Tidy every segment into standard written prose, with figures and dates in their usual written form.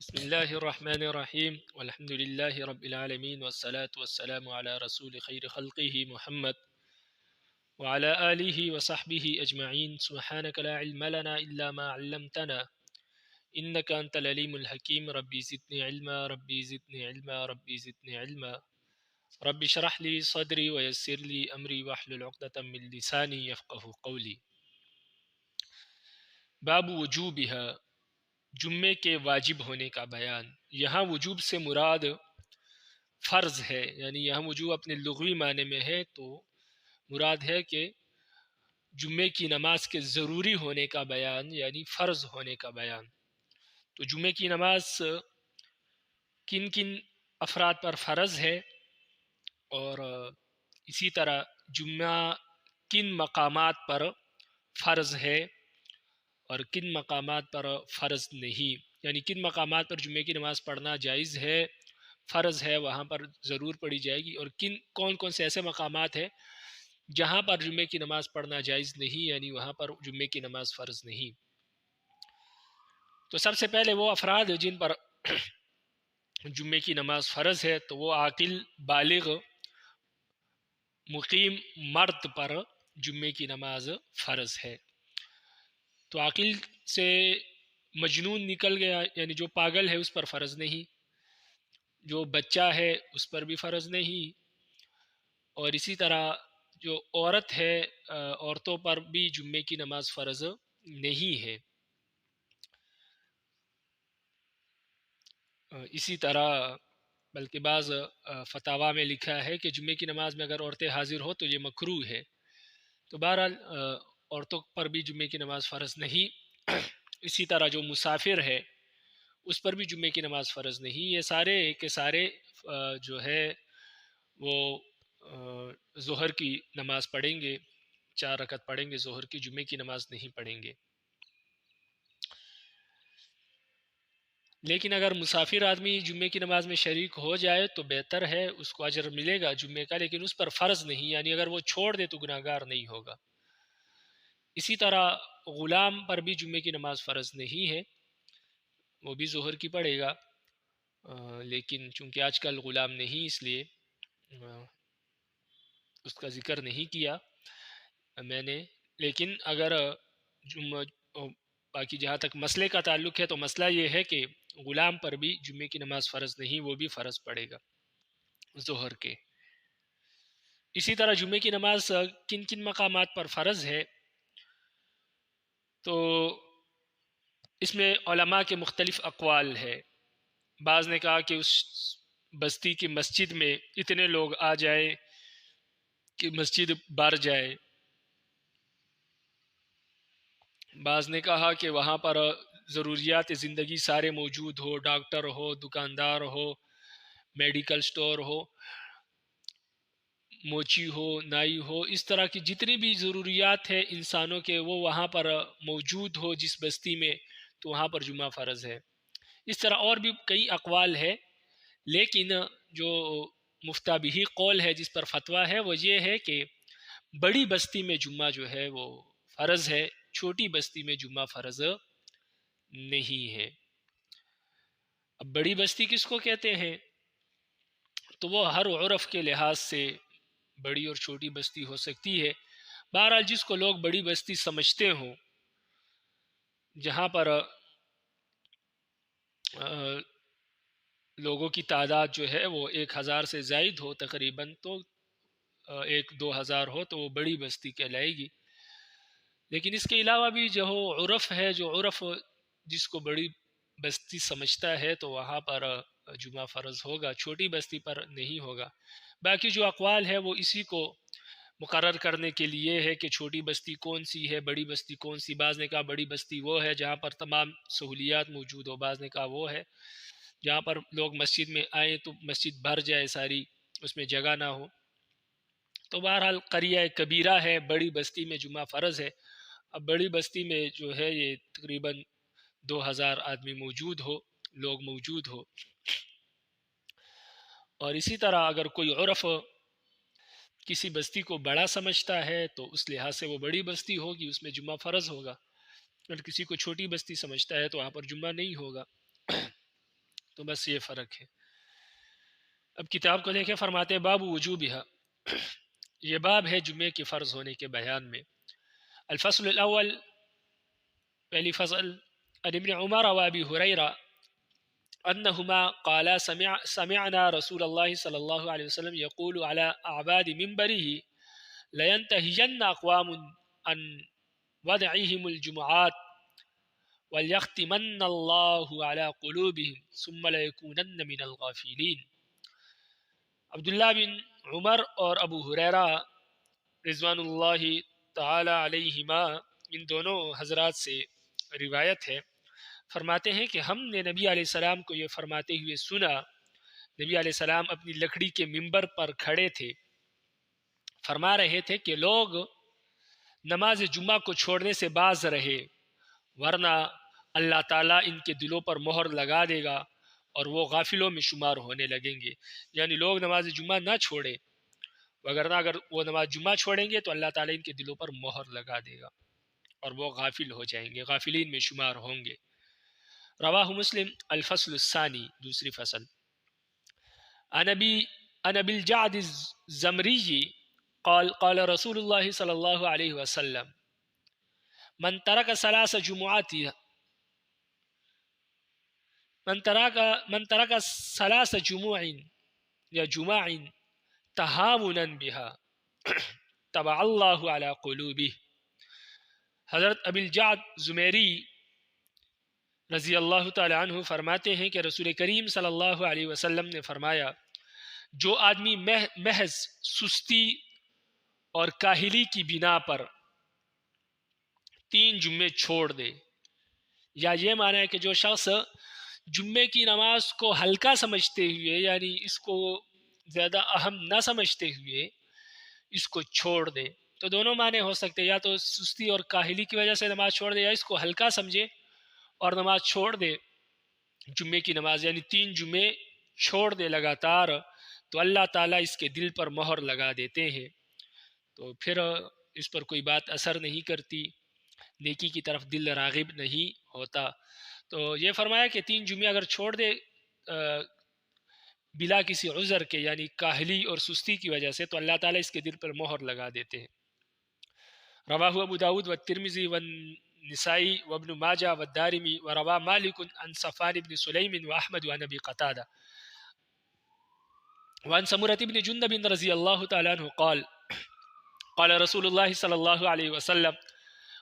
بسم اللہ الرحمن الرحیم والحمد للہ رب العالمین والصلاة والسلام علی رسول خیر خلقہ محمد وعلى آلہ وصحبہ اجمعین سبحانک لا علم لنا الا ما علمتنا انک انت العلیم الحکیم ربی زدنی علما ربی زدنی علما ربی زدنی علما رب اشرح لی صدری ویسر لی امری واحلل عقدۃ من لسانی یفقہوا قولی۔ باب وجوبها، جمعے کے واجب ہونے کا بیان۔ یہاں وجوب سے مراد فرض ہے، یعنی یہاں وجوب اپنے لغوی معنی میں ہے تو مراد ہے کہ جمعے کی نماز کے ضروری ہونے کا بیان، یعنی فرض ہونے کا بیان۔ تو جمعے کی نماز کن کن افراد پر فرض ہے، اور اسی طرح جمعہ کن مقامات پر فرض ہے اور کن مقامات پر فرض نہیں، یعنی کن مقامات پر جمعے کی نماز پڑھنا جائز ہے، فرض ہے، وہاں پر ضرور پڑھی جائے گی، اور کون کون سے ایسے مقامات ہیں جہاں پر جمعے کی نماز پڑھنا جائز نہیں، یعنی وہاں پر جمعے کی نماز فرض نہیں۔ تو سب سے پہلے وہ افراد جن پر جمعے کی نماز فرض ہے تو وہ عاقل بالغ مقیم مرد پر جمعے کی نماز فرض ہے۔ تو عاقل سے مجنون نکل گیا، یعنی جو پاگل ہے اس پر فرض نہیں، جو بچہ ہے اس پر بھی فرض نہیں، اور اسی طرح جو عورت ہے عورتوں پر بھی جمعے کی نماز فرض نہیں ہے۔ اسی طرح بلکہ بعض فتاوی میں لکھا ہے کہ جمعے کی نماز میں اگر عورتیں حاضر ہو تو یہ مکروہ ہے۔ تو بہرحال عورتوں پر بھی جمعے کی نماز فرض نہیں۔ اسی طرح جو مسافر ہے اس پر بھی جمعے کی نماز فرض نہیں۔ یہ سارے کے سارے جو ہے وہ ظہر کی نماز پڑھیں گے، 4 رکعت پڑھیں گے ظہر کی، جمعے کی نماز نہیں پڑھیں گے۔ لیکن اگر مسافر آدمی جمعے کی نماز میں شریک ہو جائے تو بہتر ہے، اس کو اجر ملے گا جمعے کا، لیکن اس پر فرض نہیں، یعنی اگر وہ چھوڑ دے تو گناہ گار نہیں ہوگا۔ اسی طرح غلام پر بھی جمعے کی نماز فرض نہیں ہے، وہ بھی ظہر کی پڑھے گا، لیکن چونکہ آج کل غلام نہیں اس لیے اس کا ذکر نہیں کیا میں نے۔ لیکن اگر باقی جہاں تک مسئلے کا تعلق ہے تو مسئلہ یہ ہے کہ غلام پر بھی جمعے کی نماز فرض نہیں، وہ بھی فرض پڑے گا ظہر کے۔ اسی طرح جمعے کی نماز کن کن مقامات پر فرض ہے، تو اس میں علماء کے مختلف اقوال ہے۔ بعض نے کہا کہ اس بستی کی مسجد میں اتنے لوگ آ جائے کہ مسجد بھر جائے، بعض نے کہا کہ وہاں پر ضروریات زندگی سارے موجود ہو، ڈاکٹر ہو، دکاندار ہو، میڈیکل سٹور ہو، موچی ہو، نائی ہو، اس طرح کی جتنی بھی ضروریات ہیں انسانوں کے وہ وہاں پر موجود ہو جس بستی میں، تو وہاں پر جمعہ فرض ہے۔ اس طرح اور بھی کئی اقوال ہے، لیکن جو مفتابہی قول ہے، جس پر فتویٰ ہے، وہ یہ ہے کہ بڑی بستی میں جمعہ جو ہے وہ فرض ہے، چھوٹی بستی میں جمعہ فرض نہیں ہے۔ اب بڑی بستی کس کو کہتے ہیں، تو وہ ہر عرف کے لحاظ سے بڑی اور چھوٹی بستی ہو سکتی ہے۔ بہرحال جس کو لوگ بڑی بستی سمجھتے ہوں، جہاں پر لوگوں کی تعداد جو ہے وہ 1000 سے زائد ہو تقریباً، تو 1-2 ہزار ہو تو وہ بڑی بستی کہلائے گی۔ لیکن اس کے علاوہ بھی جو عرف ہے، جو عرف جس کو بڑی بستی سمجھتا ہے تو وہاں پر جمعہ فرض ہوگا، چھوٹی بستی پر نہیں ہوگا۔ باقی جو اقوال ہے وہ اسی کو مقرر کرنے کے لیے ہے کہ چھوٹی بستی کون سی ہے، بڑی بستی کون سی۔ بعض نے کہا بڑی بستی وہ ہے جہاں پر تمام سہولیات موجود ہو، بعض نے کہا وہ ہے جہاں پر لوگ مسجد میں آئیں تو مسجد بھر جائے ساری، اس میں جگہ نہ ہو۔ تو بہرحال قریہ کبیرہ ہے، بڑی بستی میں جمعہ فرض ہے۔ اب بڑی بستی میں جو ہے یہ تقریباً 2000 آدمی موجود ہو، لوگ موجود ہو۔ اور اسی طرح اگر کوئی عرف کسی بستی کو بڑا سمجھتا ہے تو اس لحاظ سے وہ بڑی بستی ہوگی، اس میں جمعہ فرض ہوگا۔ اگر کسی کو چھوٹی بستی سمجھتا ہے تو وہاں پر جمعہ نہیں ہوگا۔ تو بس یہ فرق ہے۔ اب کتاب کو دیکھیں، فرماتے ہیں باب وجوبہا، یہ باب ہے جمعے کے فرض ہونے کے بیان میں۔ الفصل الاول، پہلی فصل، عن ابن عمر و ابی ہریرہ انہما قالا سمعنا رسول اللہ صلی اللہ علیہ وسلم یقول علی اعباد منبرہ لینتہین اقوام عن ودعہم الجمعات ولیختمن اللہ علی قلوبہم ثم لیکونن من الغافلین۔ عبداللہ بن عمر اور ابو ہریرہ رضوان اللہ تعالی علیہما، ان دونوں حضرات سے روایت ہے، فرماتے ہیں کہ ہم نے نبی علیہ السلام کو یہ فرماتے ہوئے سنا۔ نبی علیہ السلام اپنی لکڑی کے منبر پر کھڑے تھے، فرما رہے تھے کہ لوگ نماز جمعہ کو چھوڑنے سے باز رہے، ورنہ اللہ تعالیٰ ان کے دلوں پر مہر لگا دے گا اور وہ غافلوں میں شمار ہونے لگیں گے۔ یعنی لوگ نماز جمعہ نہ چھوڑیں، وگرنہ اگر وہ نماز جمعہ چھوڑیں گے تو اللہ تعالیٰ ان کے دلوں پر مہر لگا دے گا اور وہ غافل ہو جائیں گے، غافلین میں شمار ہوں گے۔ رواہ مسلم۔ الفصل الثانی، دوسری فصل، عن ابی الجعد الزمری قال قال رسول اللہ صلی اللہ علیہ وسلم من ترک ثلاث جمعات من ترک ثلاث جموع یا جماع تہاونا بها طبع اللہ علی قلوبہ۔ حضرت ابی الجعد زمیری رضی اللہ تعالی عنہ فرماتے ہیں کہ رسول کریم صلی اللہ علیہ وسلم نے فرمایا، جو آدمی محض سستی اور کاہلی کی بنا پر 3 جمعے چھوڑ دے، یا یہ معنی ہے کہ جو شخص جمعے کی نماز کو ہلکا سمجھتے ہوئے، یعنی اس کو زیادہ اہم نہ سمجھتے ہوئے اس کو چھوڑ دے، تو دونوں معنی ہو سکتے ہیں، یا تو سستی اور کاہلی کی وجہ سے نماز چھوڑ دے، یا اس کو ہلکا سمجھے اور نماز چھوڑ دے جمعے کی نماز، یعنی 3 جمعے چھوڑ دے لگاتار، تو اللہ تعالیٰ اس کے دل پر مہر لگا دیتے ہیں، تو پھر اس پر کوئی بات اثر نہیں کرتی، نیکی کی طرف دل راغب نہیں ہوتا۔ تو یہ فرمایا کہ 3 جمعے اگر چھوڑ دے بلا کسی عذر کے، یعنی کاہلی اور سستی کی وجہ سے، تو اللہ تعالیٰ اس کے دل پر مہر لگا دیتے ہیں۔ رواہ ابو داود والترمذی والنسائی وابن ماجہ والدارمی وروا مالک عن صفان بن سلیم واحمد وعن ابی قتادہ وعن سمرة بن جندب رضی اللہ تعالی عنہ قال قال رسول اللہ صلی اللہ علیہ وسلم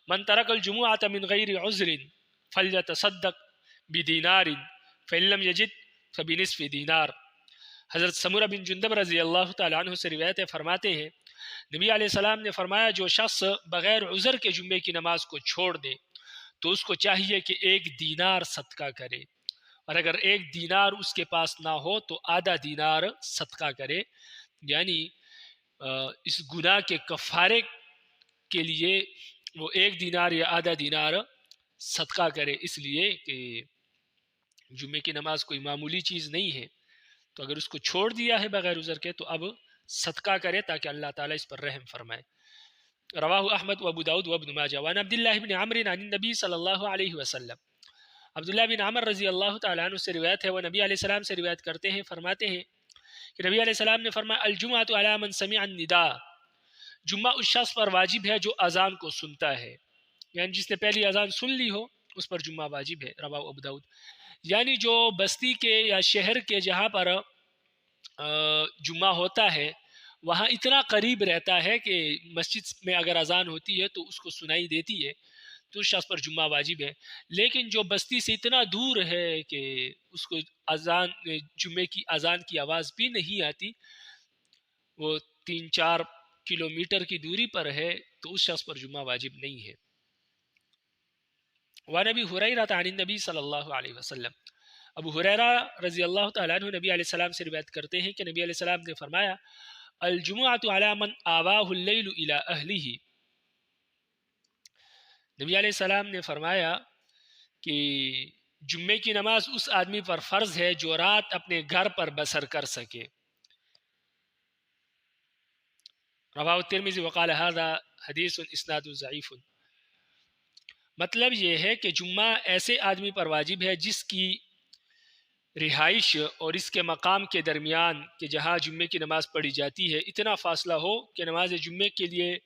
من ترک الجمعة من غیر عذر فلیتصدق بدینار فإن لم یجد فبنصف دینار۔ حضرت سمرہ بن جندب رضی اللہ تعالی عنہ سے روایت فرماتے ہیں، نبی علیہ السلام نے فرمایا، جو شخص بغیر عذر کے جمعے کی نماز کو چھوڑ دے تو اس کو چاہیے کہ 1 دینار صدقہ کرے، اور اگر 1 دینار اس کے پاس نہ ہو تو آدھا دینار صدقہ کرے، یعنی اس گناہ کے کفارے کے لیے وہ 1 دینار یا آدھا دینار صدقہ کرے، اس لیے کہ جمعے کی نماز کوئی معمولی چیز نہیں ہے، تو اگر اس کو چھوڑ دیا ہے بغیر عذر کے تو اب صدقہ کرے تاکہ اللہ تعالیٰ اس پر رحم فرمائے۔ رواہ احمد و ابو داود و ابن ماجہ وعن عبداللہ بن عمرو عن النبی صلی اللہ علیہ وسلم۔ عبداللہ بن عمر رضی اللہ تعالیٰ عنہ سے روایت ہے، وہ نبی علیہ السلام سے روایت کرتے ہیں، فرماتے ہیں کہ نبی علیہ السلام نے فرمایا، الجمعۃ علی من سمع النداء، جمعہ اس شخص پر واجب ہے جو اذان کو سنتا ہے، یعنی جس نے پہلی اذان سن لی ہو اس پر جمعہ واجب ہے۔ رواہ ابو داود، یعنی جو بستی کے یا شہر کے جہاں پر جمعہ ہوتا ہے وہاں اتنا قریب رہتا ہے کہ مسجد میں اگر اذان ہوتی ہے تو اس کو سنائی دیتی ہے، تو اس شخص پر جمعہ واجب ہے۔ لیکن جو بستی سے اتنا دور ہے کہ اس کو اذان جمعے کی اذان کی آواز بھی نہیں آتی، وہ 3-4 کلومیٹر کی دوری پر ہے، تو اس شخص پر جمعہ واجب نہیں ہے۔ وعن ابی ہریرہ عن النبی صلی اللہ علیہ وسلم، ابو ہریرہ رضی اللہ تعالیٰ عنہ نبی علیہ السلام سے روایت کرتے ہیں کہ نبی علیہ السلام نے فرمایا، الجمعۃ علی من آواہ اللیل الی اہلہ، نبی علیہ السلام نے فرمایا کہ جمعے کی نماز اس آدمی پر فرض ہے جو رات اپنے گھر پر بسر کر سکے۔ رواہ الترمذی وقال ھذا حدیث اسناد ضعیف۔ مطلب یہ ہے کہ جمعہ ایسے آدمی پر واجب ہے جس کی رہائش اور اس کے مقام کے درمیان کہ جہاں جمعے کی نماز پڑھی جاتی ہے اتنا فاصلہ ہو کہ نماز جمعے کے لیے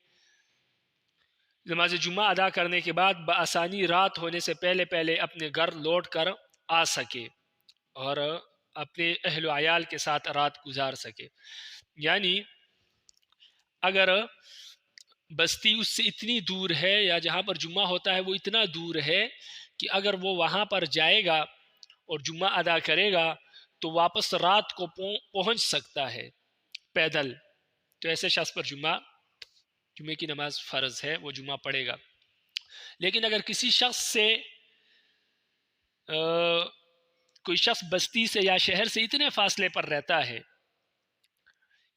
نماز جمعہ ادا کرنے کے بعد بآسانی رات ہونے سے پہلے پہلے اپنے گھر لوٹ کر آ سکے اور اپنے اہل و عیال کے ساتھ رات گزار سکے. یعنی اگر بستی اس سے اتنی دور ہے یا جہاں پر جمعہ ہوتا ہے وہ اتنا دور ہے کہ اگر وہ وہاں پر جائے گا اور جمعہ ادا کرے گا تو واپس رات کو پہنچ سکتا ہے پیدل، تو ایسے شخص پر جمعے کی نماز فرض ہے، وہ جمعہ پڑھے گا. لیکن اگر کسی شخص سے کوئی شخص بستی سے یا شہر سے اتنے فاصلے پر رہتا ہے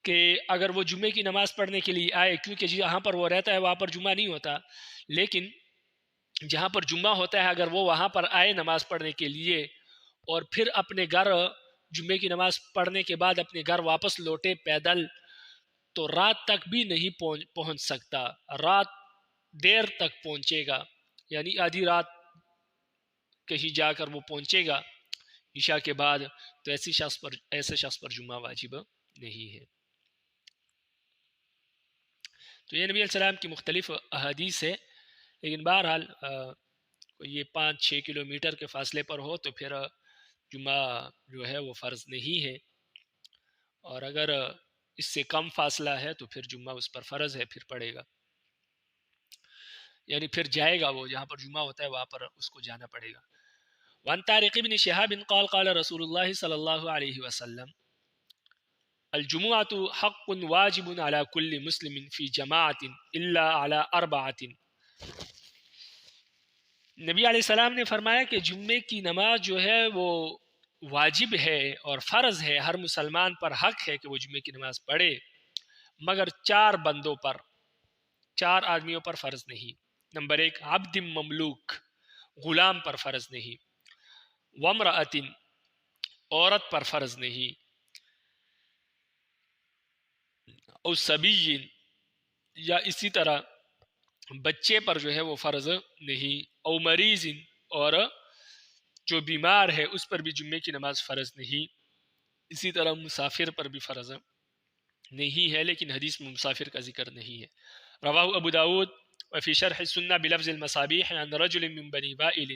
کہ اگر وہ جمعے کی نماز پڑھنے کے لیے آئے، کیونکہ جہاں پر وہ رہتا ہے وہاں پر جمعہ نہیں ہوتا، لیکن جہاں پر جمعہ ہوتا ہے اگر وہ وہاں پر آئے نماز پڑھنے کے لیے اور پھر اپنے گھر جمعے کی نماز پڑھنے کے بعد اپنے گھر واپس لوٹے پیدل، تو رات تک بھی نہیں پہنچ سکتا، رات دیر تک پہنچے گا، یعنی آدھی رات کہیں جا کر وہ پہنچے گا عشاء کے بعد، تو ایسے شخص پر جمعہ واجب نہیں ہے. تو یہ نبی علیہ السلام کی مختلف احادیث ہے، لیکن بہرحال یہ 5-6 کلومیٹر کے فاصلے پر ہو تو پھر جمعہ جو ہے وہ فرض نہیں ہے، اور اگر اس سے کم فاصلہ ہے تو پھر جمعہ اس پر فرض ہے، پھر پڑے گا، یعنی پھر جائے گا، وہ جہاں پر جمعہ ہوتا ہے وہاں پر اس کو جانا پڑے گا. وعن طارق بن شہاب قال قال رسول اللہ صلی اللہ علیہ وسلم الجمعۃ حق واجب على كل مسلم في جماعة الا على 4. نبی علیہ السلام نے فرمایا کہ جمعے کی نماز جو ہے وہ واجب ہے اور فرض ہے، ہر مسلمان پر حق ہے کہ وہ جمعے کی نماز پڑھے، مگر 4 بندوں پر، 4 آدمیوں پر فرض نہیں. نمبر 1 عبد مملوک، غلام پر فرض نہیں، وامرأۃ، عورت پر فرض نہیں، او صبی، یا اسی طرح بچے پر جو ہے وہ فرض نہیں، او مریض، اور جو بیمار ہے اس پر بھی جمعے کی نماز فرض نہیں، اسی طرح مسافر پر بھی فرض نہیں ہے، لیکن حدیث میں مسافر کا ذکر نہیں ہے. رواہ ابو داود وفي شرح السنة بلفظ المصابيح عن رجل من بني وائل.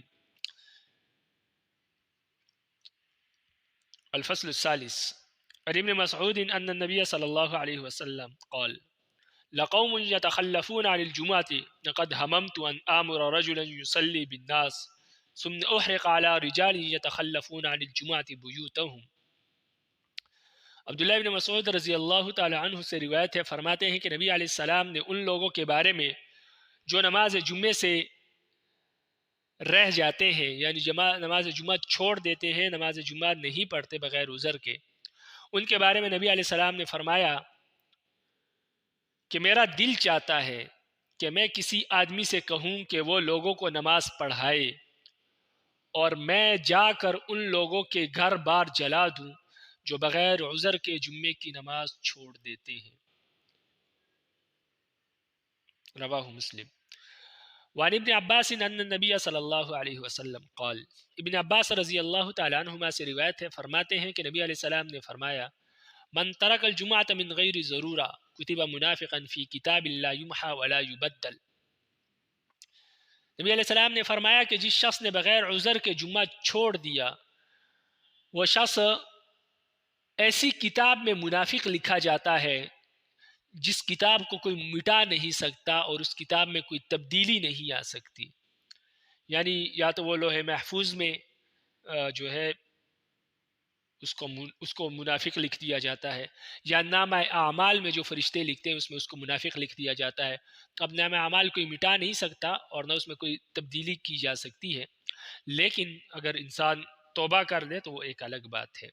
الفصل الثالث عن ابن مسعود أن النبي صلى الله عليه وسلم قال لقوم يتخلفون عن الجمعة لقد هممت أن آمر رجلا يصلي بالناس ثم أحرق على رجال يتخلفون عن الجمعة بيوتهم. عبداللہ ابن مسعود رضی اللہ تعالی عنہ سے روایت ہے، فرماتے ہیں کہ نبی علیہ السلام نے ان لوگوں کے بارے میں جو نماز جمعے سے رہ جاتے ہیں، یعنی نماز جمعہ چھوڑ دیتے ہیں، نماز جمعہ نہیں پڑھتے بغیر عذر کے، ان کے بارے میں نبی علیہ السلام نے فرمایا کہ میرا دل چاہتا ہے کہ میں کسی آدمی سے کہوں کہ وہ لوگوں کو نماز پڑھائے اور میں جا کر ان لوگوں کے گھر بار جلا دوں جو بغیر عذر کے جمعے کی نماز چھوڑ دیتے ہیں. رواہ مسلم. وعن ابن عباس ان النبی صلی اللہ علیہ وسلم قال، ابن عباس رضی اللہ تعالیٰ عنہما سے روایت ہے، فرماتے ہیں کہ نبی علیہ السلام نے فرمایا من ترک الجمعۃ من غیر ضرورہ کتب منافقا فی کتاب لا یمحى ولا یبدل. نبی علیہ السلام نے فرمایا کہ جس شخص نے بغیر عذر کے جمعہ چھوڑ دیا، وہ شخص ایسی کتاب میں منافق لکھا جاتا ہے جس کتاب کو کوئی مٹا نہیں سکتا اور اس کتاب میں کوئی تبدیلی نہیں آ سکتی. یعنی یا تو وہ لوح محفوظ میں جو ہے اس کو منافق لکھ دیا جاتا ہے، یا نامہ اعمال میں جو فرشتے لکھتے ہیں اس میں اس کو منافق لکھ دیا جاتا ہے. اب نامہ اعمال کوئی مٹا نہیں سکتا اور نہ اس میں کوئی تبدیلی کی جا سکتی ہے، لیکن اگر انسان توبہ کر لے تو وہ ایک الگ بات ہے.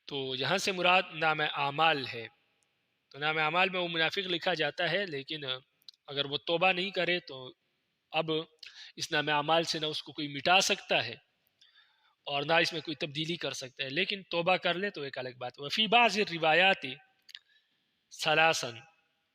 تو یہاں سے مراد نام اعمال ہے، تو نام اعمال میں وہ منافق لکھا جاتا ہے، لیکن اگر وہ توبہ نہیں کرے تو اب اس نام اعمال سے نہ اس کو کوئی مٹا سکتا ہے اور نہ اس میں کوئی تبدیلی کر سکتا ہے، لیکن توبہ کر لے تو ایک الگ بات. وفی بعض الروایات ثلاثا،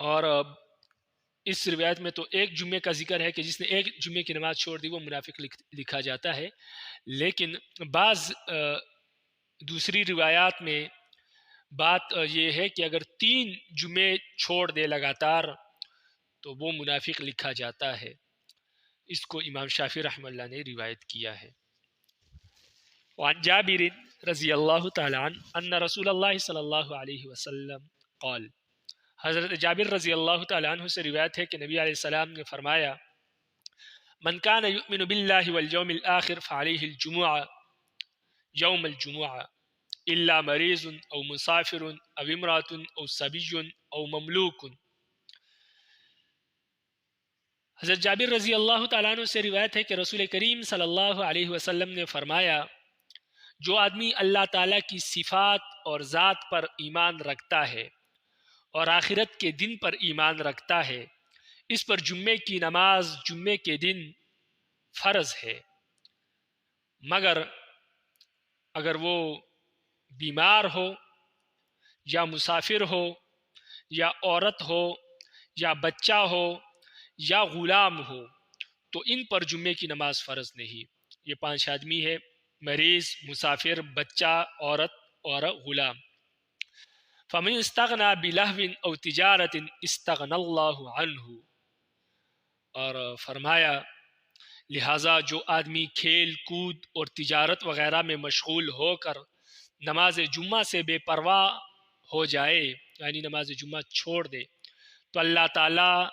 اور اس روایت میں تو ایک جمعے کا ذکر ہے کہ جس نے ایک جمعے کی نماز چھوڑ دی وہ منافق لکھا جاتا ہے، لیکن بعض دوسری روایات میں بات یہ ہے کہ اگر 3 جمعے چھوڑ دے لگاتار تو وہ منافق لکھا جاتا ہے۔ اس کو امام شافعی رحمہ اللہ نے روایت کیا ہے۔ وعن جابر رضی اللہ تعالی عنہ ان رسول اللہ صلی اللہ علیہ وسلم قال، حضرت جابر رضی اللہ تعالی عنہ سے روایت ہے کہ نبی علیہ السلام نے فرمایا، من کان یؤمن باللہ والیوم الآخر فعلیہ الجمعہ یوم الجمعہ الا مریض او مسافر او امرأة او صبی او مملوک۔ حضرت جابر رضی اللہ تعالیٰ عنہ سے روایت ہے کہ رسول کریم صلی اللہ علیہ وسلم نے فرمایا، جو آدمی اللہ تعالیٰ کی صفات اور ذات پر ایمان رکھتا ہے اور آخرت کے دن پر ایمان رکھتا ہے، اس پر جمعے کی نماز جمعے کے دن فرض ہے، مگر اگر وہ بیمار ہو یا مسافر ہو یا عورت ہو یا بچہ ہو یا غلام ہو تو ان پر جمعے کی نماز فرض نہیں۔ یہ 5 آدمی ہے: مریض، مسافر، بچہ، عورت اور غلام۔ فمن استغنا بلہو او تجارت استغنى اللہ عنہ، اور فرمایا لہٰذا جو آدمی کھیل کود اور تجارت وغیرہ میں مشغول ہو کر نماز جمعہ سے بے پرواہ ہو جائے، یعنی نماز جمعہ چھوڑ دے، تو اللہ تعالیٰ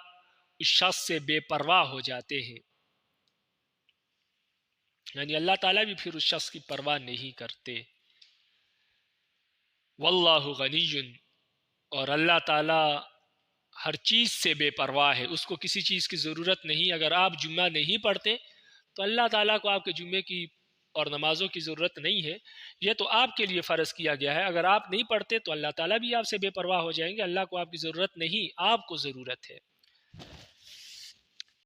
اس شخص سے بے پرواہ ہو جاتے ہیں، یعنی اللہ تعالیٰ بھی پھر اس شخص کی پرواہ نہیں کرتے۔ واللہ غنی، اور اللہ تعالیٰ ہر چیز سے بے پرواہ ہے، اس کو کسی چیز کی ضرورت نہیں۔ اگر آپ جمعہ نہیں پڑھتے تو اللہ تعالیٰ کو آپ کے جمعے کی اور نمازوں کی ضرورت نہیں ہے، یہ تو آپ کے لیے فرض کیا گیا ہے۔ اگر آپ نہیں پڑھتے تو اللہ تعالیٰ بھی آپ سے بے پرواہ ہو جائیں گے، اللہ کو آپ کی ضرورت نہیں، آپ کو ضرورت ہے۔